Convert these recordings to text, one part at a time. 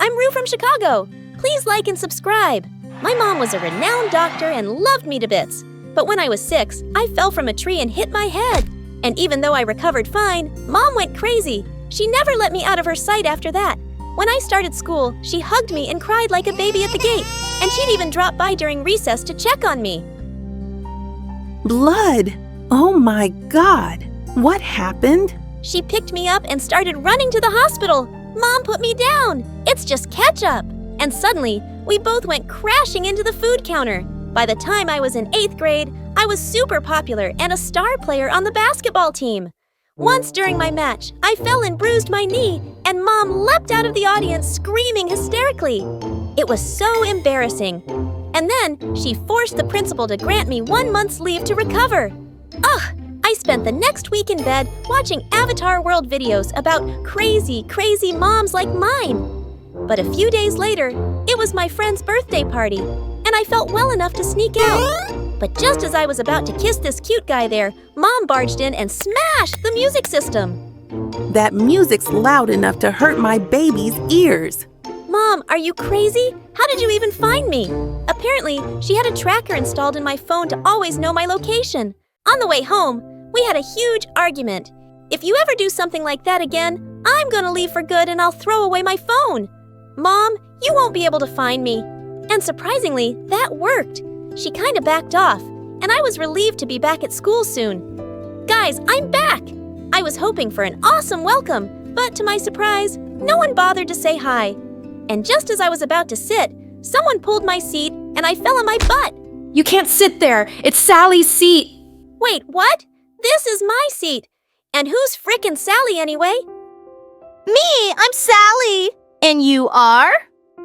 I'm Rue from Chicago. Please like and subscribe. My mom was a renowned doctor and loved me to bits. But when I was 6, I fell from a tree and hit my head. And even though I recovered fine, Mom went crazy. She never let me out of her sight after that. When I started school, she hugged me and cried like a baby at the gate. And she'd even drop by during recess to check on me. Blood! Oh my God! What happened? She picked me up and started running to the hospital. Mom put me down. It's just ketchup. And suddenly, we both went crashing into the food counter. By the time I was in 8th grade, I was super popular and a star player on the basketball team. Once during my match, I fell and bruised my knee, and Mom leapt out of the audience screaming hysterically. It was so embarrassing. And then she forced the principal to grant me 1 month's leave to recover. Ugh! I spent the next week in bed watching Avatar World videos about crazy, crazy moms like mine. But a few days later, it was my friend's birthday party, and I felt well enough to sneak out. But just as I was about to kiss this cute guy there, Mom barged in and smashed the music system. That music's loud enough to hurt my baby's ears. Mom, are you crazy? How did you even find me? Apparently, she had a tracker installed in my phone to always know my location. On the way home, we had a huge argument. If you ever do something like that again, I'm gonna leave for good and I'll throw away my phone. Mom, you won't be able to find me. And surprisingly, that worked. She kinda backed off, and I was relieved to be back at school soon. Guys, I'm back! I was hoping for an awesome welcome, but to my surprise, no one bothered to say hi. And just as I was about to sit, someone pulled my seat and I fell on my butt. You can't sit there. It's Sally's seat. Wait, what? This is my seat. And who's frickin' Sally anyway? Me, I'm Sally. And you are?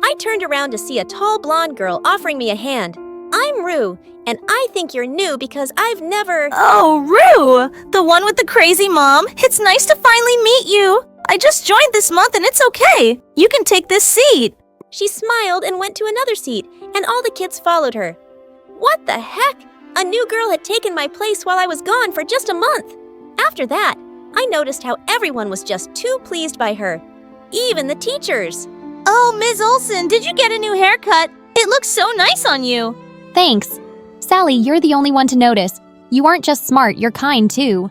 I turned around to see a tall blonde girl offering me a hand. I'm Rue, and I think you're new because I've never… Oh, Rue! The one with the crazy mom. It's nice to finally meet you. I just joined this month and it's okay. You can take this seat. She smiled and went to another seat, and all the kids followed her. What the heck? A new girl had taken my place while I was gone for just a month. After that, I noticed how everyone was just too pleased by her. Even the teachers. Oh, Ms. Olson, did you get a new haircut? It looks so nice on you. Thanks. Sally, you're the only one to notice. You aren't just smart, you're kind too.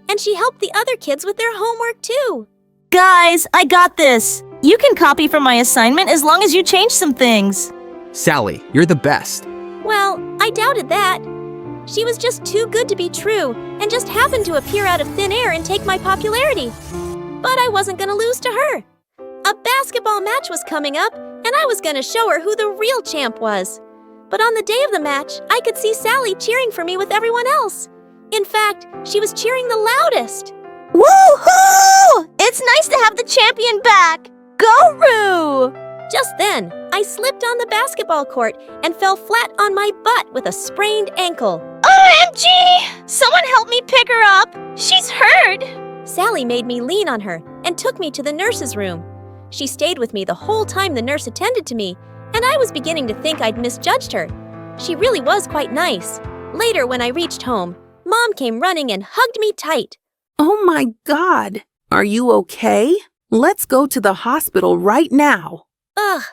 And she helped the other kids with their homework too. Guys, I got this. You can copy from my assignment as long as you change some things. Sally, you're the best. Well, I doubted that. She was just too good to be true and just happened to appear out of thin air and take my popularity. But I wasn't gonna lose to her. A basketball match was coming up, and I was gonna show her who the real champ was. But on the day of the match, I could see Sally cheering for me with everyone else. In fact, she was cheering the loudest. Woohoo! It's nice to have the champion back. Go, Rue! Just then, I slipped on the basketball court and fell flat on my butt with a sprained ankle. OMG! Someone help me pick her up. She's hurt. Sally made me lean on her and took me to the nurse's room. She stayed with me the whole time the nurse attended to me, and I was beginning to think I'd misjudged her. She really was quite nice. Later, when I reached home, Mom came running and hugged me tight. Oh my God! Are you okay? Let's go to the hospital right now. Ugh,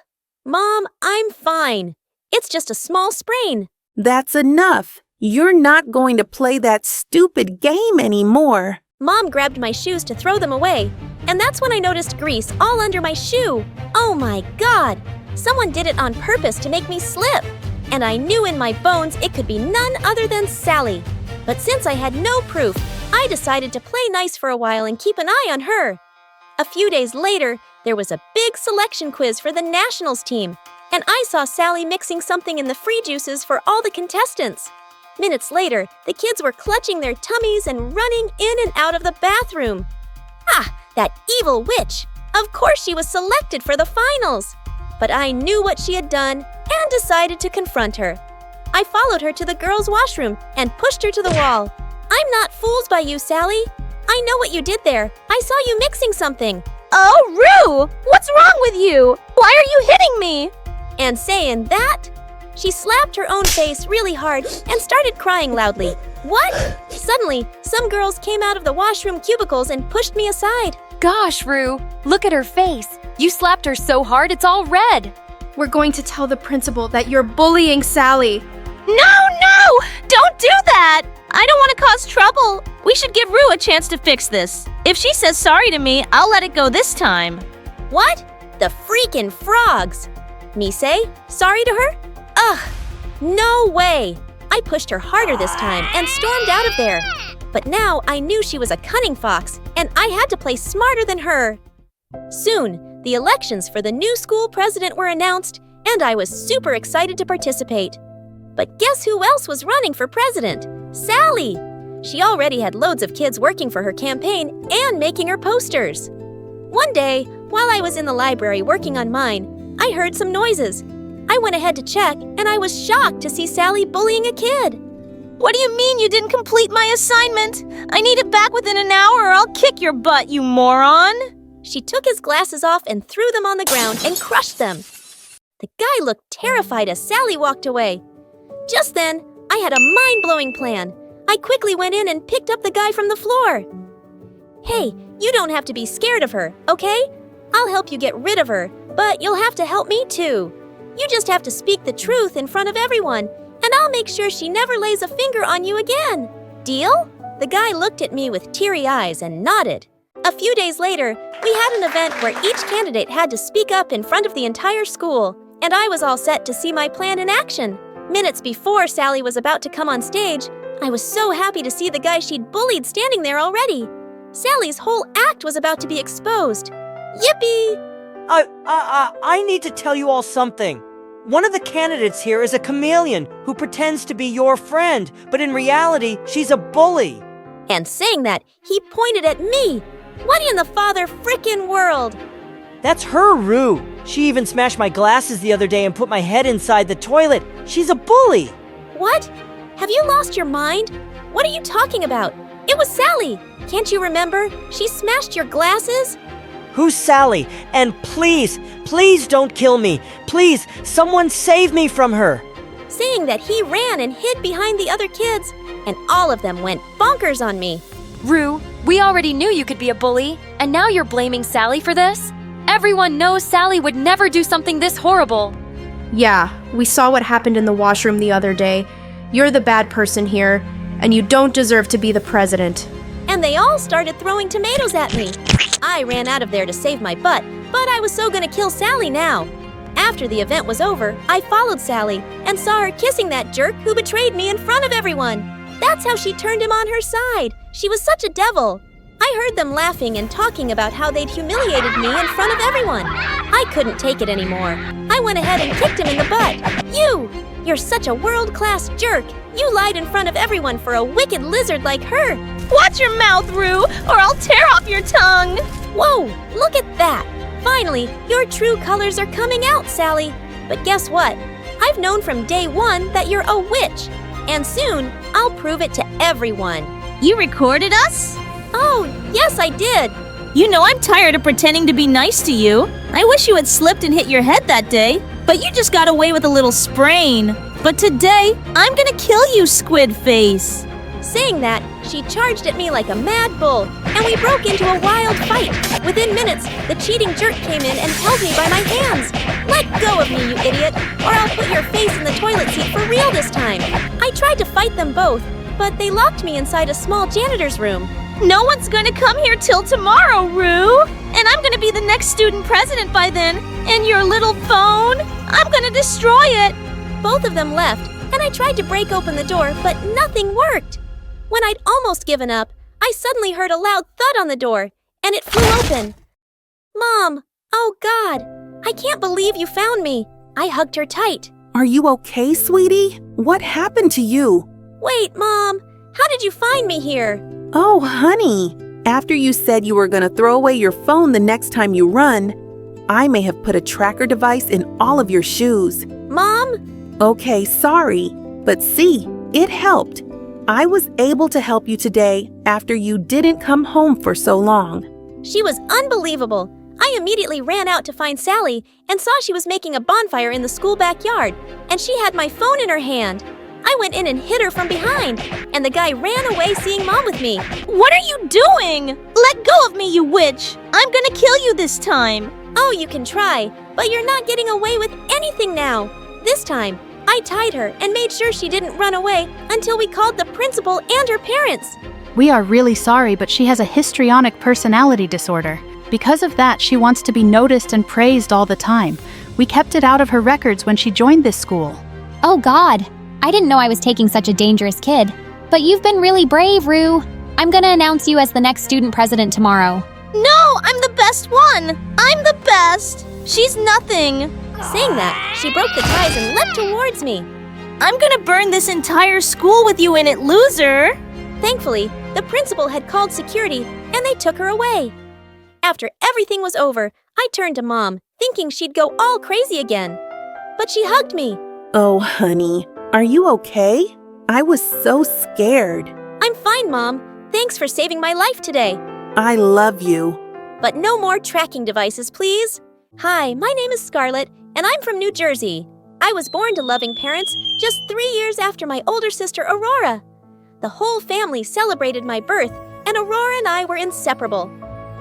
Mom, I'm fine. It's just a small sprain. That's enough. You're not going to play that stupid game anymore. Mom grabbed my shoes to throw them away, and that's when I noticed grease all under my shoe. Oh my God! Someone did it on purpose to make me slip. And I knew in my bones it could be none other than Sally. But since I had no proof, I decided to play nice for a while and keep an eye on her. A few days later, there was a big selection quiz for the nationals team, and I saw Sally mixing something in the free juices for all the contestants. Minutes later, the kids were clutching their tummies and running in and out of the bathroom. Ah, that evil witch! Of course she was selected for the finals! But I knew what she had done and decided to confront her. I followed her to the girls' washroom and pushed her to the wall. I'm not fooled by you, Sally. I know what you did there. I saw you mixing something. Oh, Rue! What's wrong with you? Why are you hitting me? And saying that, she slapped her own face really hard and started crying loudly. What? Suddenly, some girls came out of the washroom cubicles and pushed me aside. Gosh, Rue, look at her face. You slapped her so hard it's all red. We're going to tell the principal that you're bullying Sally. No! Don't do that! I don't want to cause trouble. We should give Rue a chance to fix this. If she says sorry to me, I'll let it go this time. What? The freaking frogs! Me say sorry to her? Ugh, no way! I pushed her harder this time and stormed out of there. But now I knew she was a cunning fox, and I had to play smarter than her. Soon, the elections for the new school president were announced, and I was super excited to participate. But guess who else was running for president? Sally! She already had loads of kids working for her campaign and making her posters. One day, while I was in the library working on mine, I heard some noises. I went ahead to check, and I was shocked to see Sally bullying a kid. What do you mean you didn't complete my assignment? I need it back within an hour or I'll kick your butt, you moron! She took his glasses off and threw them on the ground and crushed them. The guy looked terrified as Sally walked away. Just then, I had a mind-blowing plan. I quickly went in and picked up the guy from the floor. Hey, you don't have to be scared of her, okay? I'll help you get rid of her, but you'll have to help me too. You just have to speak the truth in front of everyone, and I'll make sure she never lays a finger on you again. Deal? The guy looked at me with teary eyes and nodded. A few days later, we had an event where each candidate had to speak up in front of the entire school, and I was all set to see my plan in action. Minutes before Sally was about to come on stage, I was so happy to see the guy she'd bullied standing there already. Sally's whole act was about to be exposed. Yippee! I need to tell you all something. One of the candidates here is a chameleon who pretends to be your friend, but in reality, she's a bully. And saying that, he pointed at me. What in the father frickin' world? That's her, Rue. She even smashed my glasses the other day and put my head inside the toilet. She's a bully. What? Have you lost your mind? What are you talking about? It was Sally. Can't you remember? She smashed your glasses? Who's Sally? And please don't kill me. Please, someone save me from her. Saying that, he ran and hid behind the other kids, and all of them went bonkers on me. Rue, we already knew you could be a bully, and now you're blaming Sally for this? Everyone knows Sally would never do something this horrible. Yeah, we saw what happened in the washroom the other day. You're the bad person here, and you don't deserve to be the president. And they all started throwing tomatoes at me. I ran out of there to save my butt, but I was so gonna kill Sally now. After the event was over, I followed Sally and saw her kissing that jerk who betrayed me in front of everyone. That's how she turned him on her side. She was such a devil. I heard them laughing and talking about how they'd humiliated me in front of everyone. I couldn't take it anymore. I went ahead and kicked him in the butt. You're such a world-class jerk. You lied in front of everyone for a wicked lizard like her. Watch your mouth, Rue, or I'll tear off your tongue. Whoa, look at that. Finally, your true colors are coming out, Sally. But guess what? I've known from day one that you're a witch. And soon, I'll prove it to everyone. You recorded us? Oh, yes, I did. You know I'm tired of pretending to be nice to you. I wish you had slipped and hit your head that day, but you just got away with a little sprain. But today, I'm gonna kill you, Squid Face. Saying that, she charged at me like a mad bull, and we broke into a wild fight. Within minutes, the cheating jerk came in and held me by my hands. Let go of me, you idiot, or I'll put your face in the toilet seat for real this time. I tried to fight them both, but they locked me inside a small janitor's room. No one's gonna come here till tomorrow, Rue. And I'm gonna be the next student president by then. And your little phone, I'm gonna destroy it. Both of them left, and I tried to break open the door, but nothing worked. When I'd almost given up, I suddenly heard a loud thud on the door, and it flew open. Mom, oh God, I can't believe you found me. I hugged her tight. Are you okay, sweetie? What happened to you? Wait, Mom, how did you find me here? Oh, honey. After you said you were going to throw away your phone the next time you run, I may have put a tracker device in all of your shoes. Mom? Okay, sorry. But see, it helped. I was able to help you today after you didn't come home for so long. She was unbelievable. I immediately ran out to find Sally and saw she was making a bonfire in the school backyard, and she had my phone in her hand. I went in and hit her from behind, and the guy ran away seeing Mom with me. What are you doing? Let go of me, you witch! I'm gonna kill you this time. Oh, you can try, but you're not getting away with anything now. This time, I tied her and made sure she didn't run away until we called the principal and her parents. We are really sorry, but she has a histrionic personality disorder. Because of that, she wants to be noticed and praised all the time. We kept it out of her records when she joined this school. Oh God, I didn't know I was taking such a dangerous kid. But you've been really brave, Rue. I'm gonna announce you as the next student president tomorrow. No, I'm the best one! I'm the best! She's nothing. Saying that, she broke the ties and leapt towards me. I'm gonna burn this entire school with you in it, loser! Thankfully, the principal had called security and they took her away. After everything was over, I turned to Mom, thinking she'd go all crazy again. But she hugged me. Oh, honey, are you okay? I was so scared. I'm fine, Mom. Thanks for saving my life today. I love you. But no more tracking devices, please. Hi, my name is Scarlett, and I'm from New Jersey. I was born to loving parents just 3 years after my older sister, Aurora. The whole family celebrated my birth, and Aurora and I were inseparable.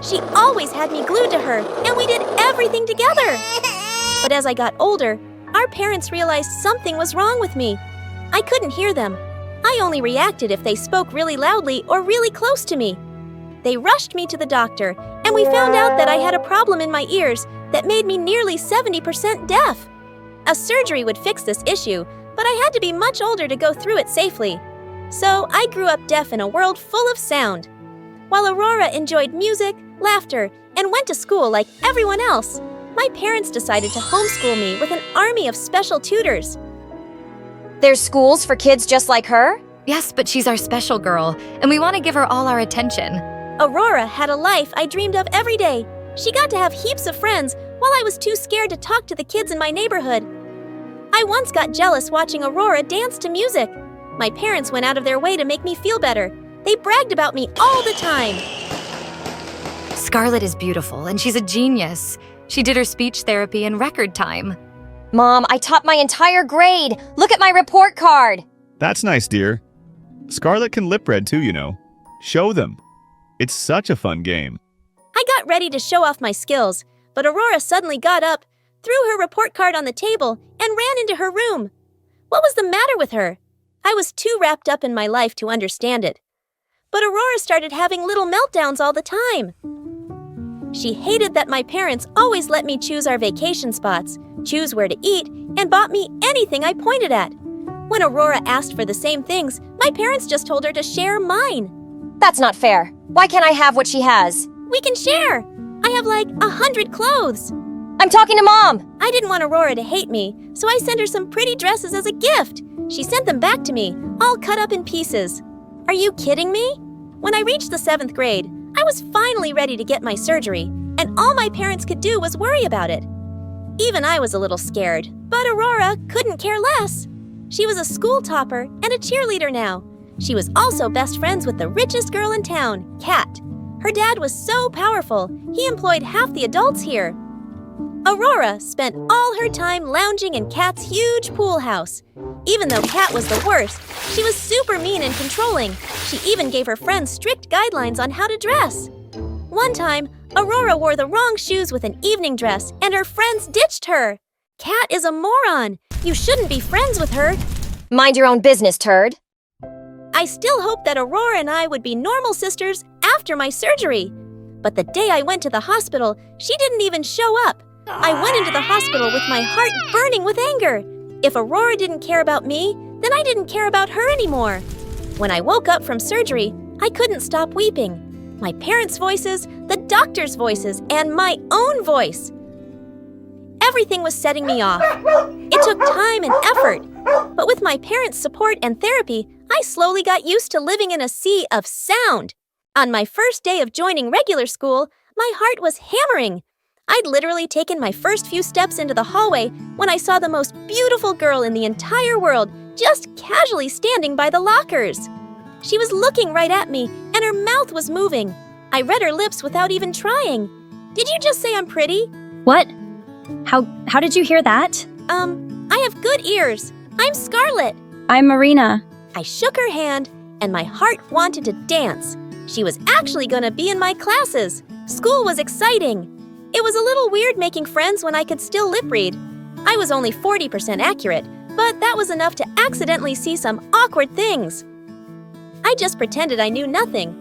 She always had me glued to her, and we did everything together. But as I got older, our parents realized something was wrong with me. I couldn't hear them. I only reacted if they spoke really loudly or really close to me. They rushed me to the doctor, and we found out that I had a problem in my ears that made me nearly 70% deaf. A surgery would fix this issue, but I had to be much older to go through it safely. So I grew up deaf in a world full of sound. While Aurora enjoyed music, laughter, and went to school like everyone else, my parents decided to homeschool me with an army of special tutors. There's schools for kids just like her? Yes, but she's our special girl, and we want to give her all our attention. Aurora had a life I dreamed of every day. She got to have heaps of friends while I was too scared to talk to the kids in my neighborhood. I once got jealous watching Aurora dance to music. My parents went out of their way to make me feel better. They bragged about me all the time. Scarlett is beautiful, and she's a genius. She did her speech therapy in record time. Mom, I topped my entire grade. Look at my report card. That's nice, dear. Scarlett can lip read too, you know. Show them. It's such a fun game. I got ready to show off my skills, but Aurora suddenly got up, threw her report card on the table, and ran into her room. What was the matter with her? I was too wrapped up in my life to understand it. But Aurora started having little meltdowns all the time. She hated that my parents always let me choose our vacation spots, choose where to eat, and bought me anything I pointed at. When Aurora asked for the same things, my parents just told her to share mine. That's not fair. Why can't I have what she has? We can share. I have like 100 clothes. I'm talking to Mom. I didn't want Aurora to hate me, so I sent her some pretty dresses as a gift. She sent them back to me, all cut up in pieces. Are you kidding me? When I reached the 7th grade, I was finally ready to get my surgery, and all my parents could do was worry about it. Even I was a little scared, but Aurora couldn't care less. She was a school topper and a cheerleader now. She was also best friends with the richest girl in town, Kat. Her dad was so powerful, he employed half the adults here. Aurora spent all her time lounging in Kat's huge pool house. Even though Kat was the worst, she was super mean and controlling. She even gave her friends strict guidelines on how to dress. One time, Aurora wore the wrong shoes with an evening dress, and her friends ditched her. Kat is a moron. You shouldn't be friends with her. Mind your own business, turd. I still hoped that Aurora and I would be normal sisters after my surgery. But the day I went to the hospital, she didn't even show up. I went into the hospital with my heart burning with anger. If Aurora didn't care about me, then I didn't care about her anymore. When I woke up from surgery, I couldn't stop weeping. My parents' voices, the doctor's voices, and my own voice. Everything was setting me off. It took time and effort, but with my parents' support and therapy, I slowly got used to living in a sea of sound. On my first day of joining regular school, my heart was hammering. I'd literally taken my first few steps into the hallway when I saw the most beautiful girl in the entire world just casually standing by the lockers. She was looking right at me, and her mouth was moving. I read her lips without even trying. Did you just say I'm pretty? What? How did you hear that? I have good ears. I'm Scarlett. I'm Marina. I shook her hand, and my heart wanted to dance. She was actually going to be in my classes. School was exciting. It was a little weird making friends when I could still lip read. I was only 40% accurate, but that was enough to accidentally see some awkward things. I just pretended I knew nothing.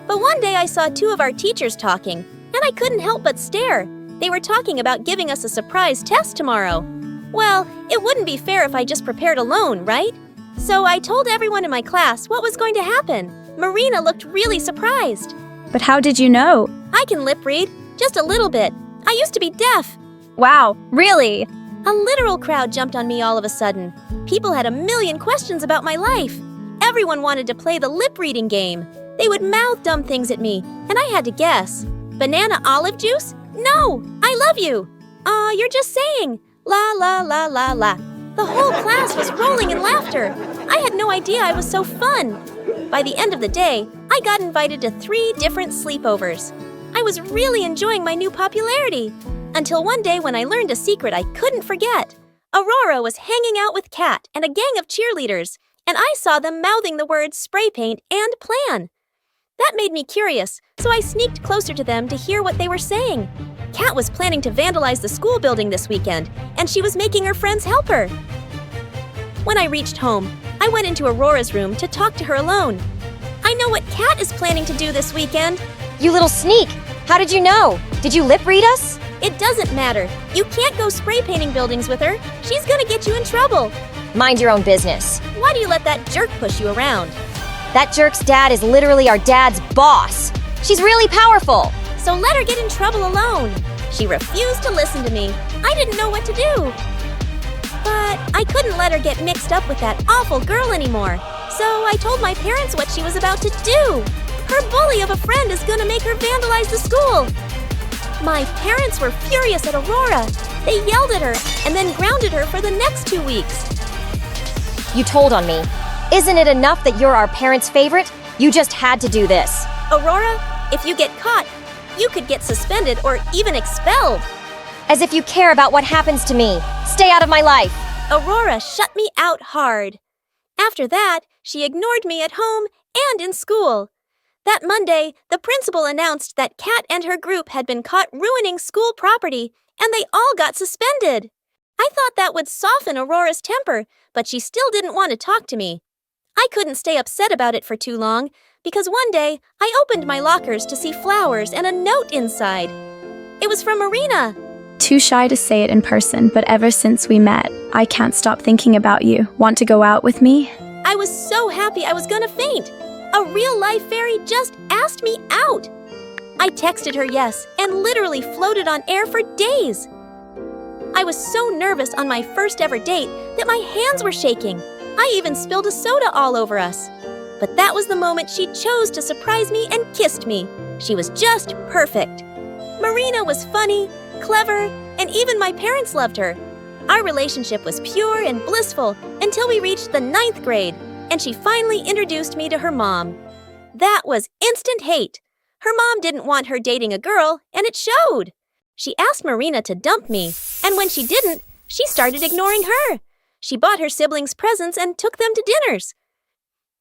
But one day I saw two of our teachers talking, and I couldn't help but stare. They were talking about giving us a surprise test tomorrow. Well, it wouldn't be fair if I just prepared alone, right? So I told everyone in my class what was going to happen. Marina looked really surprised. But how did you know? I can lip read, just a little bit. I used to be deaf. Wow, really? A literal crowd jumped on me all of a sudden. People had a million questions about my life. Everyone wanted to play the lip reading game. They would mouth dumb things at me, and I had to guess. Banana olive juice? No, I love you. Aw, you're just saying. La la la la la. The whole class was rolling in laughter. I had no idea I was so fun. By the end of the day, I got invited to 3 different sleepovers. I was really enjoying my new popularity. Until one day when I learned a secret I couldn't forget. Aurora was hanging out with Kat and a gang of cheerleaders, and I saw them mouthing the words spray paint and plan. That made me curious, so I sneaked closer to them to hear what they were saying. Kat was planning to vandalize the school building this weekend, and she was making her friends help her. When I reached home, I went into Aurora's room to talk to her alone. I know what Kat is planning to do this weekend. You little sneak! How did you know? Did you lip read us? It doesn't matter. You can't go spray painting buildings with her. She's gonna get you in trouble. Mind your own business. Why do you let that jerk push you around? That jerk's dad is literally our dad's boss. She's really powerful. So let her get in trouble alone. She refused to listen to me. I didn't know what to do. But I couldn't let her get mixed up with that awful girl anymore. So I told my parents what she was about to do. Her bully of a friend is gonna make her vandalize the school. My parents were furious at Aurora. They yelled at her and then grounded her for the next 2 weeks. You told on me. Isn't it enough that you're our parents' favorite? You just had to do this. Aurora, if you get caught, you could get suspended or even expelled. As if you care about what happens to me. Stay out of my life. Aurora shut me out hard. After that, she ignored me at home and in school. That Monday, the principal announced that Kat and her group had been caught ruining school property, and they all got suspended. I thought that would soften Aurora's temper, but she still didn't want to talk to me. I couldn't stay upset about it for too long, because one day, I opened my lockers to see flowers and a note inside. It was from Marina. Too shy to say it in person, but ever since we met, I can't stop thinking about you. Want to go out with me? I was so happy I was gonna faint. A real-life fairy just asked me out. I texted her yes and literally floated on air for days. I was so nervous on my first ever date that my hands were shaking. I even spilled a soda all over us. But that was the moment she chose to surprise me and kissed me. She was just perfect. Marina was funny, clever, and even my parents loved her. Our relationship was pure and blissful until we reached the 9th grade, and she finally introduced me to her mom. That was instant hate. Her mom didn't want her dating a girl, and it showed. She asked Marina to dump me, and when she didn't, she started ignoring her. She bought her siblings presents and took them to dinners.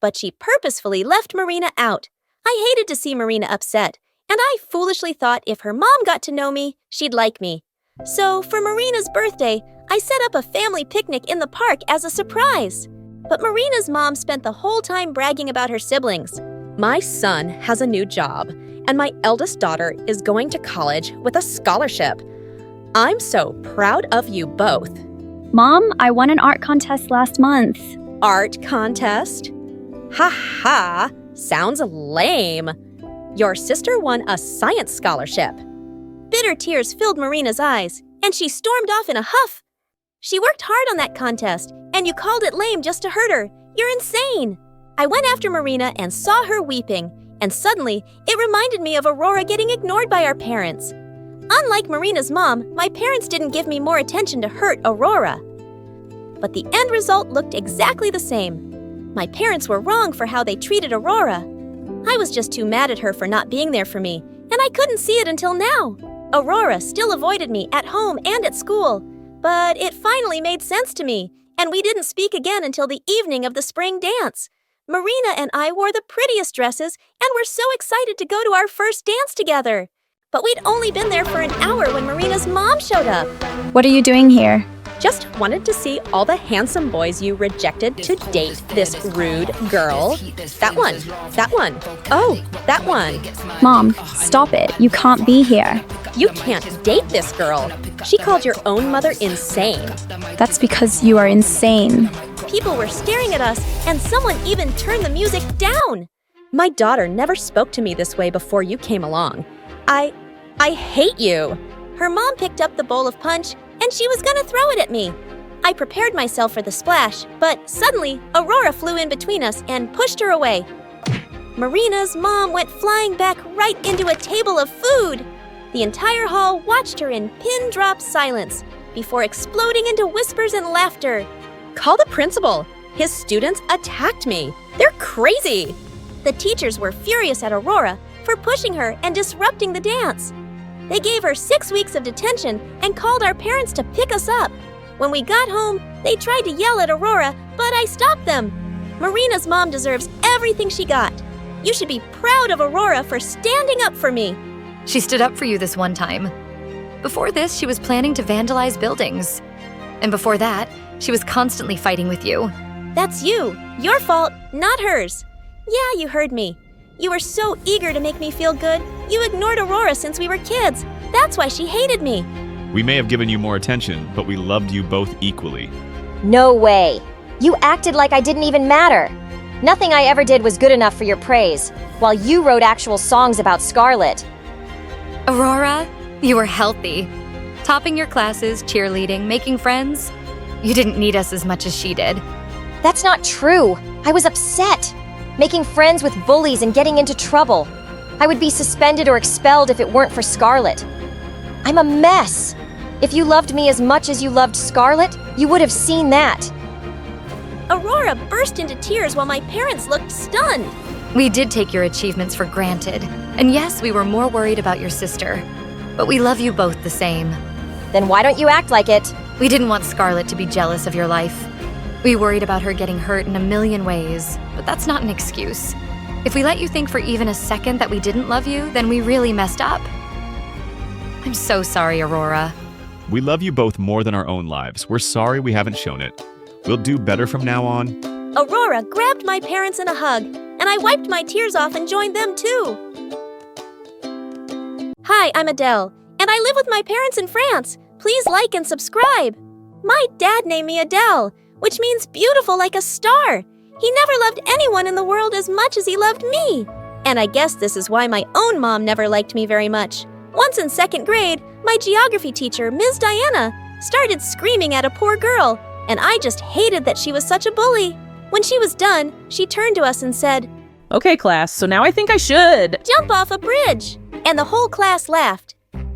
But she purposefully left Marina out. I hated to see Marina upset, and I foolishly thought if her mom got to know me, she'd like me. So, for Marina's birthday, I set up a family picnic in the park as a surprise. But Marina's mom spent the whole time bragging about her siblings. My son has a new job, and my eldest daughter is going to college with a scholarship. I'm so proud of you both. Mom, I won an art contest last month. Art contest? Ha ha! Sounds lame. Your sister won a science scholarship. Bitter tears filled Marina's eyes, and she stormed off in a huff. She worked hard on that contest, and you called it lame just to hurt her. You're insane. I went after Marina and saw her weeping, and suddenly it reminded me of Aurora getting ignored by our parents. Unlike Marina's mom, my parents didn't give me more attention to hurt Aurora. But the end result looked exactly the same. My parents were wrong for how they treated Aurora. I was just too mad at her for not being there for me, and I couldn't see it until now. Aurora still avoided me at home and at school, but it finally made sense to me, and we didn't speak again until the evening of the spring dance. Marina and I wore the prettiest dresses and were so excited to go to our first dance together. But we'd only been there for an hour when Marina's mom showed up. What are you doing here? Just wanted to see all the handsome boys you rejected to date this rude girl. That one. Oh, that one. Mom, stop it. You can't be here. You can't date this girl. She called your own mother insane. That's because you are insane. People were staring at us, and someone even turned the music down. My daughter never spoke to me this way before you came along. I hate you. Her mom picked up the bowl of punch, and she was gonna throw it at me. I prepared myself for the splash, but suddenly, Aurora flew in between us and pushed her away. Marina's mom went flying back right into a table of food. The entire hall watched her in pin-drop silence before exploding into whispers and laughter. Call the principal. His students attacked me. They're crazy. The teachers were furious at Aurora for pushing her and disrupting the dance. They gave her 6 weeks of detention and called our parents to pick us up. When we got home, they tried to yell at Aurora, but I stopped them. Marina's mom deserves everything she got. You should be proud of Aurora for standing up for me. She stood up for you this one time. Before this, she was planning to vandalize buildings. And before that, she was constantly fighting with you. That's you. Your fault, not hers. Yeah, you heard me. You were so eager to make me feel good, you ignored Aurora since we were kids. That's why she hated me. We may have given you more attention, but we loved you both equally. No way. You acted like I didn't even matter. Nothing I ever did was good enough for your praise, while you wrote actual songs about Scarlet. Aurora, you were healthy. Topping your classes, cheerleading, making friends. You didn't need us as much as she did. That's not true. I was upset. Making friends with bullies and getting into trouble. I would be suspended or expelled if it weren't for Scarlet. I'm a mess. If you loved me as much as you loved Scarlet, you would have seen that. Aurora burst into tears while my parents looked stunned. We did take your achievements for granted. And yes, we were more worried about your sister. But we love you both the same. Then why don't you act like it? We didn't want Scarlet to be jealous of your life. We worried about her getting hurt in a million ways, but that's not an excuse. If we let you think for even a second that we didn't love you, then we really messed up. I'm so sorry, Aurora. We love you both more than our own lives. We're sorry we haven't shown it. We'll do better from now on. Aurora grabbed my parents in a hug, and I wiped my tears off and joined them too. Hi, I'm Adele, and I live with my parents in France. Please like and subscribe. My dad named me Adele, which means beautiful like a star. He never loved anyone in the world as much as he loved me. And I guess this is why my own mom never liked me very much. Once in 2nd grade, my geography teacher, Ms. Diana, started screaming at a poor girl, and I just hated that she was such a bully. When she was done, she turned to us and said, "Okay, class, so now I think I should jump off a bridge." And the whole class laughed.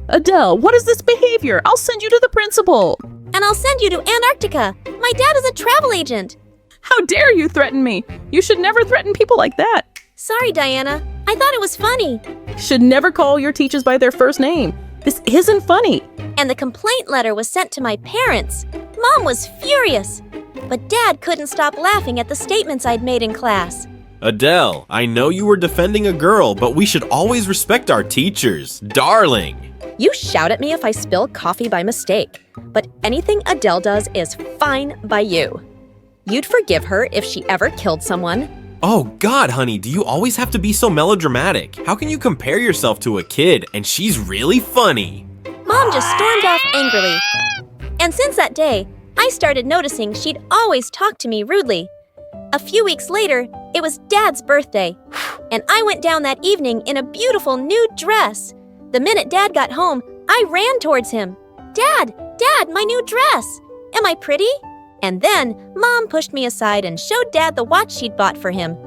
Adele, what is this behavior? I'll send you to the principal. And I'll send you to Antarctica. My dad is a travel agent. How dare you threaten me? You should never threaten people like that. Sorry, Diana. I thought it was funny. You should never call your teachers by their first name. This isn't funny. And the complaint letter was sent to my parents. Mom was furious. But Dad couldn't stop laughing at the statements I'd made in class. Adele, I know you were defending a girl, but we should always respect our teachers. Darling. You shout at me if I spill coffee by mistake, but anything Adele does is fine by you. You'd forgive her if she ever killed someone. Oh God, honey, do you always have to be so melodramatic? How can you compare yourself to a kid and she's really funny? Mom just stormed off angrily. And since that day, I started noticing she'd always talk to me rudely. A few weeks later, it was Dad's birthday, and I went down that evening in a beautiful new dress. The minute Dad got home, I ran towards him. Dad, my new dress! Am I pretty? And then, Mom pushed me aside and showed Dad the watch she'd bought for him.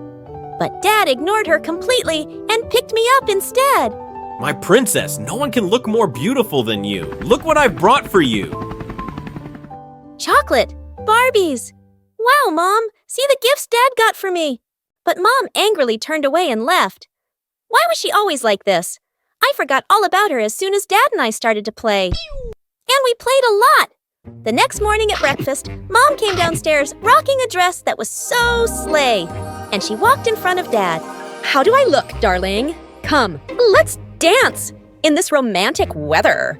But Dad ignored her completely and picked me up instead. My princess, no one can look more beautiful than you. Look what I've brought for you. Chocolate! Barbies! Wow, Mom! See the gifts Dad got for me! But Mom angrily turned away and left. Why was she always like this? I forgot all about her as soon as Dad and I started to play. And we played a lot! The next morning at breakfast, Mom came downstairs rocking a dress that was so slay. And she walked in front of Dad. How do I look, darling? Come, let's dance! in this romantic weather.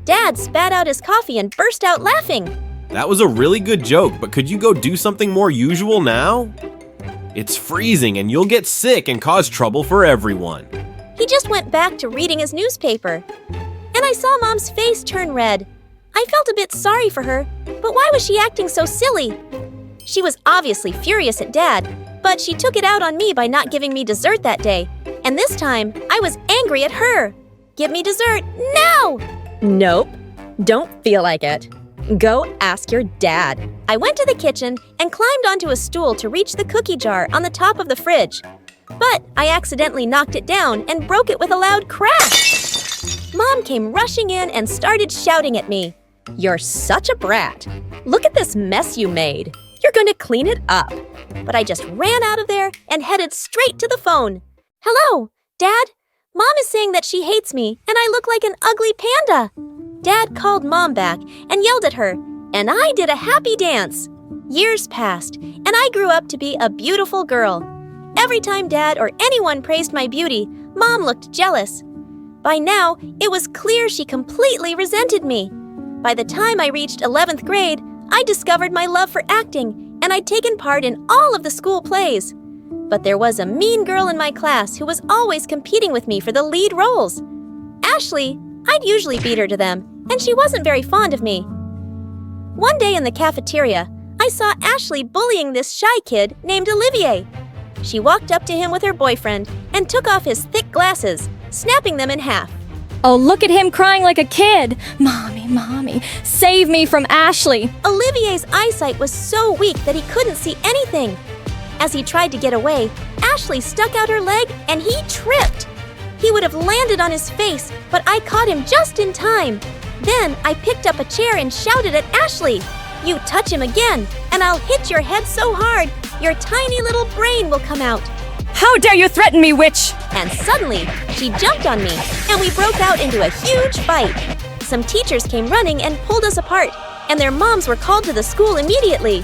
Dad spat out his coffee and burst out laughing. That was a really good joke, but could you go do something more usual now? It's freezing and you'll get sick and cause trouble for everyone. He just went back to reading his newspaper. And I saw Mom's face turn red. I felt a bit sorry for her, but why was she acting so silly? She was obviously furious at Dad, but she took it out on me by not giving me dessert that day. And this time, I was angry at her. Give me dessert now! Nope, don't feel like it. Go ask your dad. I went to the kitchen and climbed onto a stool to reach the cookie jar on the top of the fridge. But I accidentally knocked it down and broke it with a loud crash. Mom came rushing in and started shouting at me. You're such a brat. Look at this mess you made. You're going to clean it up. But I just ran out of there and headed straight to the phone. Hello, Dad? Mom is saying that she hates me and I look like an ugly panda. Dad called Mom back and yelled at her, and I did a happy dance. Years passed, and I grew up to be a beautiful girl. Every time Dad or anyone praised my beauty, Mom looked jealous. By now, it was clear she completely resented me. By the time I reached 11th grade, I discovered my love for acting, and I'd taken part in all of the school plays. But there was a mean girl in my class who was always competing with me for the lead roles. Ashley, I'd usually beat her to them, and she wasn't very fond of me. One day in the cafeteria, I saw Ashley bullying this shy kid named Olivier. She walked up to him with her boyfriend and took off his thick glasses, snapping them in half. Oh, look at him crying like a kid. Mommy, Mommy, save me from Ashley. Olivier's eyesight was so weak that he couldn't see anything. As he tried to get away, Ashley stuck out her leg and he tripped. He would have landed on his face, but I caught him just in time. Then I picked up a chair and shouted at Ashley, "You touch him again, and I'll hit your head so hard, your tiny little brain will come out." How dare you threaten me, witch! And suddenly, she jumped on me, and we broke out into a huge fight. Some teachers came running and pulled us apart, and their moms were called to the school immediately.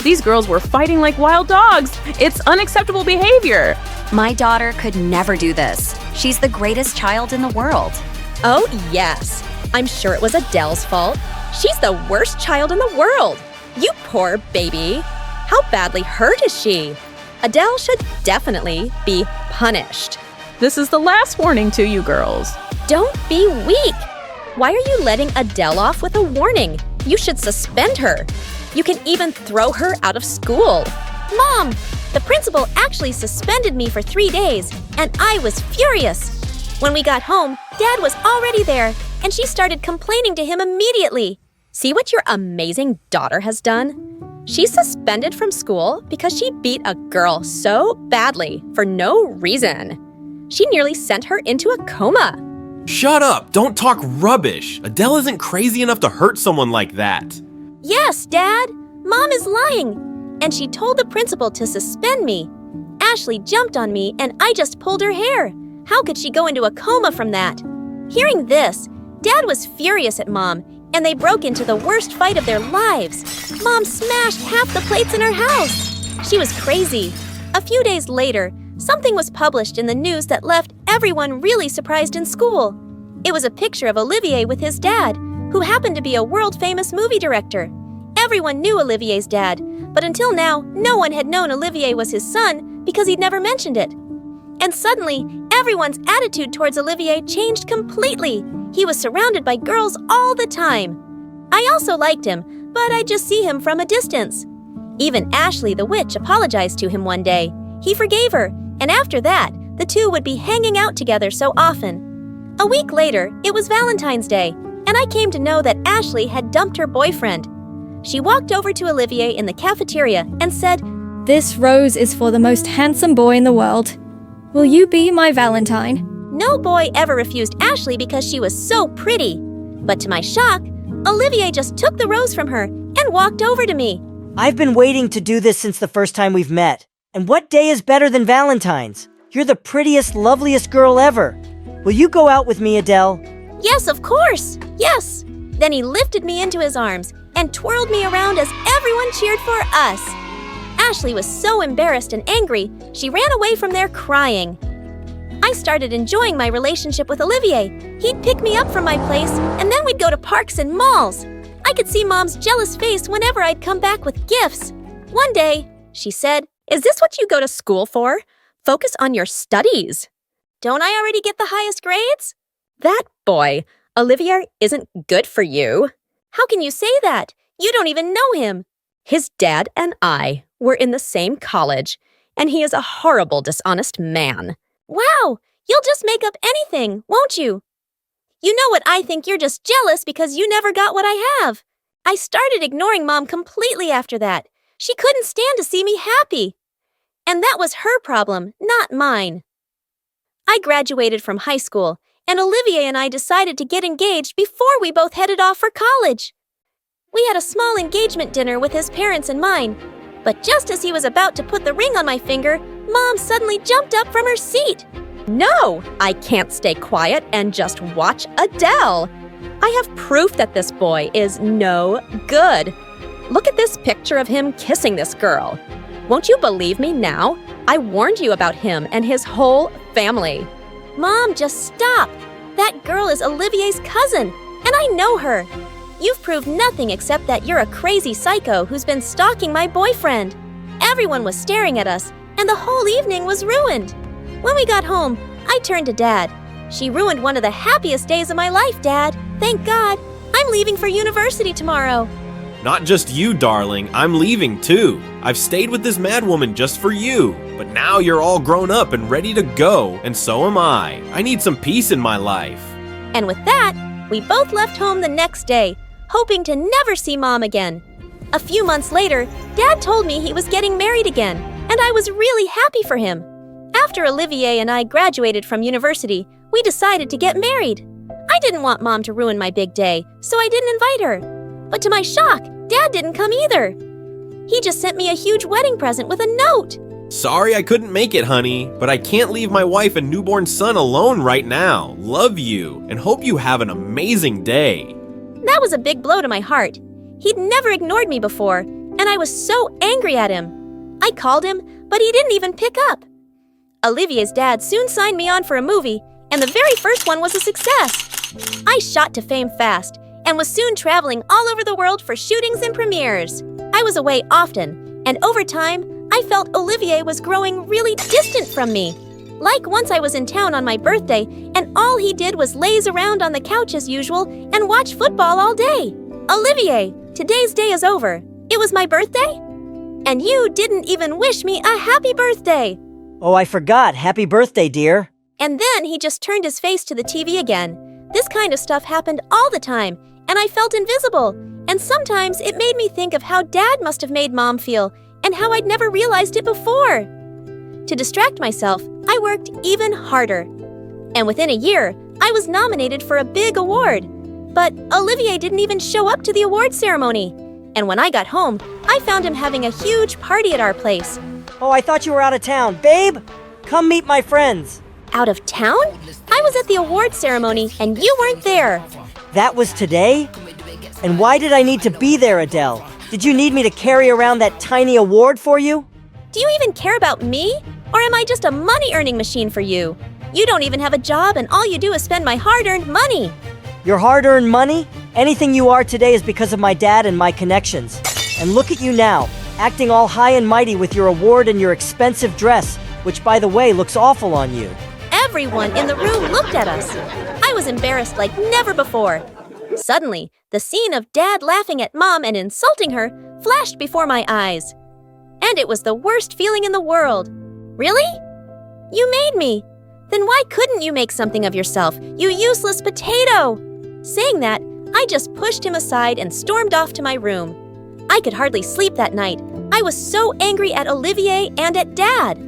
These girls were fighting like wild dogs. It's unacceptable behavior. My daughter could never do this. She's the greatest child in the world. Oh, yes. I'm sure it was Adele's fault. She's the worst child in the world. You poor baby. How badly hurt is she? Adele should definitely be punished. This is the last warning to you girls. Don't be weak. Why are you letting Adele off with a warning? You should suspend her. You can even throw her out of school. Mom, the principal actually suspended me for 3 days, and I was furious. When we got home, Dad was already there, and she started complaining to him immediately. See what your amazing daughter has done? She's suspended from school because she beat a girl so badly for no reason. She nearly sent her into a coma. Shut up! Don't talk rubbish! Adele isn't crazy enough to hurt someone like that. Yes, Dad. Mom is lying. And she told the principal to suspend me. Ashley jumped on me and I just pulled her hair. How could she go into a coma from that? Hearing this, Dad was furious at Mom, and they broke into the worst fight of their lives. Mom smashed half the plates in her house. She was crazy. A few days later, something was published in the news that left everyone really surprised in school. It was a picture of Olivier with his dad, who happened to be a world-famous movie director. Everyone knew Olivier's dad, but until now, no one had known Olivier was his son because he'd never mentioned it. And suddenly, everyone's attitude towards Olivier changed completely. He was surrounded by girls all the time. I also liked him, but I just see him from a distance. Even Ashley the witch apologized to him one day. He forgave her, and after that, the two would be hanging out together so often. A week later, it was Valentine's Day, and I came to know that Ashley had dumped her boyfriend. She walked over to Olivier in the cafeteria and said, "This rose is for the most handsome boy in the world. Will you be my Valentine?" No boy ever refused Ashley because she was so pretty. But to my shock, Olivier just took the rose from her and walked over to me. I've been waiting to do this since the first time we've met. And what day is better than Valentine's? You're the prettiest, loveliest girl ever. Will you go out with me, Adele? Yes, of course. Yes. Then he lifted me into his arms and twirled me around as everyone cheered for us. Ashley was so embarrassed and angry, she ran away from there crying. I started enjoying my relationship with Olivier. He'd pick me up from my place, and then we'd go to parks and malls. I could see Mom's jealous face whenever I'd come back with gifts. One day, she said, Is this what you go to school for? Focus on your studies. Don't I already get the highest grades? That boy, Olivier, isn't good for you. How can you say that? You don't even know him. His dad and I were in the same college, and he is a horrible, dishonest man. Wow, you'll just make up anything, won't you? You know what I think, you're just jealous because you never got what I have. I started ignoring Mom completely after that. She couldn't stand to see me happy. And that was her problem, not mine. I graduated from high school, and Olivier and I decided to get engaged before we both headed off for college. We had a small engagement dinner with his parents and mine, but just as he was about to put the ring on my finger, Mom suddenly jumped up from her seat. No, I can't stay quiet and just watch Adele. I have proof that this boy is no good. Look at this picture of him kissing this girl. Won't you believe me now? I warned you about him and his whole family. Mom, just stop. That girl is Olivier's cousin, and I know her. You've proved nothing except that you're a crazy psycho who's been stalking my boyfriend. Everyone was staring at us, and the whole evening was ruined. When we got home, I turned to Dad. She ruined one of the happiest days of my life, Dad. Thank God. I'm leaving for university tomorrow. Not just you, darling. I'm leaving too. I've stayed with this madwoman just for you. But now you're all grown up and ready to go, and so am I. I need some peace in my life. And with that, we both left home the next day, hoping to never see Mom again. A few months later, Dad told me he was getting married again, and I was really happy for him. After Olivier and I graduated from university, we decided to get married. I didn't want Mom to ruin my big day, so I didn't invite her. But to my shock, Dad didn't come either. He just sent me a huge wedding present with a note. Sorry I couldn't make it, honey, but I can't leave my wife and newborn son alone right now. Love you, and hope you have an amazing day. That was a big blow to my heart. He'd never ignored me before, and I was so angry at him. I called him, but he didn't even pick up. Olivier's dad soon signed me on for a movie, and the very first one was a success. I shot to fame fast, and was soon traveling all over the world for shootings and premieres. I was away often, and over time, I felt Olivier was growing really distant from me. Like once I was in town on my birthday, and all he did was laze around on the couch as usual and watch football all day. Olivier, today's day is over. It was my birthday? And you didn't even wish me a happy birthday. Oh, I forgot. Happy birthday, dear. And then he just turned his face to the TV again. This kind of stuff happened all the time, and I felt invisible. And sometimes it made me think of how Dad must have made Mom feel, and how I'd never realized it before. To distract myself, I worked even harder. And within a year, I was nominated for a big award. But Olivier didn't even show up to the award ceremony. And when I got home, I found him having a huge party at our place. Oh, I thought you were out of town. Babe, come meet my friends. Out of town? I was at the award ceremony, and you weren't there. That was today? And why did I need to be there, Adele? Did you need me to carry around that tiny award for you? Do you even care about me? Or am I just a money-earning machine for you? You don't even have a job, and all you do is spend my hard-earned money. Your hard-earned money? Anything you are today is because of my dad and my connections. And look at you now, acting all high and mighty with your award and your expensive dress, which, by the way, looks awful on you. Everyone in the room looked at us. I was embarrassed like never before. Suddenly, the scene of Dad laughing at Mom and insulting her flashed before my eyes. And it was the worst feeling in the world. Really? You made me. Then why couldn't you make something of yourself, you useless potato? Saying that, I just pushed him aside and stormed off to my room. I could hardly sleep that night. I was so angry at Olivier and at Dad.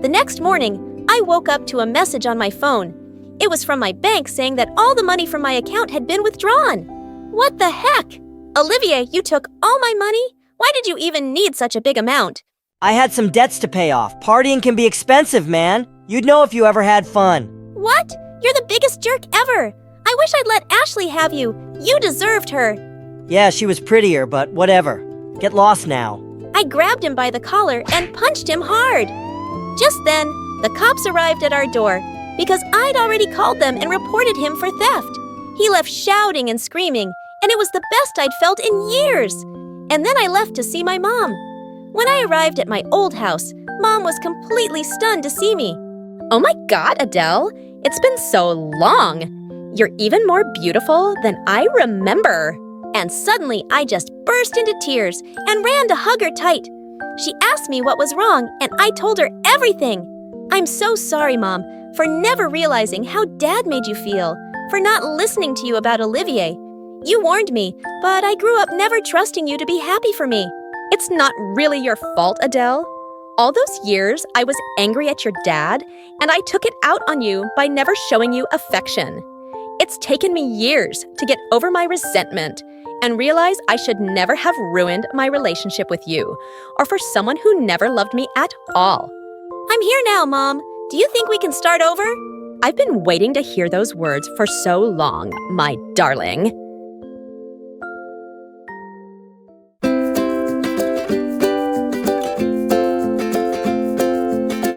The next morning, I woke up to a message on my phone. It was from my bank saying that all the money from my account had been withdrawn. What the heck? Olivier, you took all my money? Why did you even need such a big amount? I had some debts to pay off. Partying can be expensive, man. You'd know if you ever had fun. What? You're the biggest jerk ever. I wish I'd let Ashley have you. You deserved her. Yeah, she was prettier, but whatever. Get lost now. I grabbed him by the collar and punched him hard. Just then, The cops arrived at our door because I'd already called them and reported him for theft. He left shouting and screaming, and it was the best I'd felt in years. And then I left to see my mom. When I arrived at my old house, Mom was completely stunned to see me. Oh my God, Adele, it's been so long. You're even more beautiful than I remember. And suddenly I just burst into tears and ran to hug her tight. She asked me what was wrong, and I told her everything. I'm so sorry, Mom, for never realizing how Dad made you feel, for not listening to you about Olivier. You warned me, but I grew up never trusting you to be happy for me. It's not really your fault, Adele. All those years, I was angry at your dad, and I took it out on you by never showing you affection. It's taken me years to get over my resentment and realize I should never have ruined my relationship with you, or for someone who never loved me at all. I'm here now, Mom. Do you think we can start over? I've been waiting to hear those words for so long, my darling.